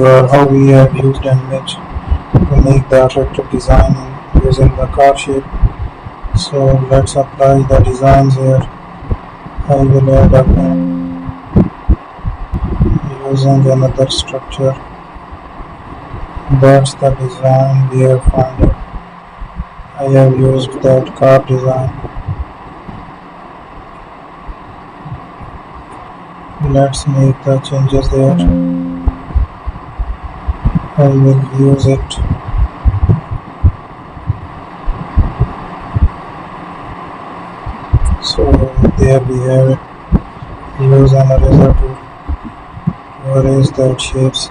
how we have used an image to make the attractive design using the car shape. So let's apply the designs here. I will add a pen using another structure. That's the design we have found. I have used that car design. Let's make the changes there. I will use it. So there we have it. Use an eraser tool to erase that shapes.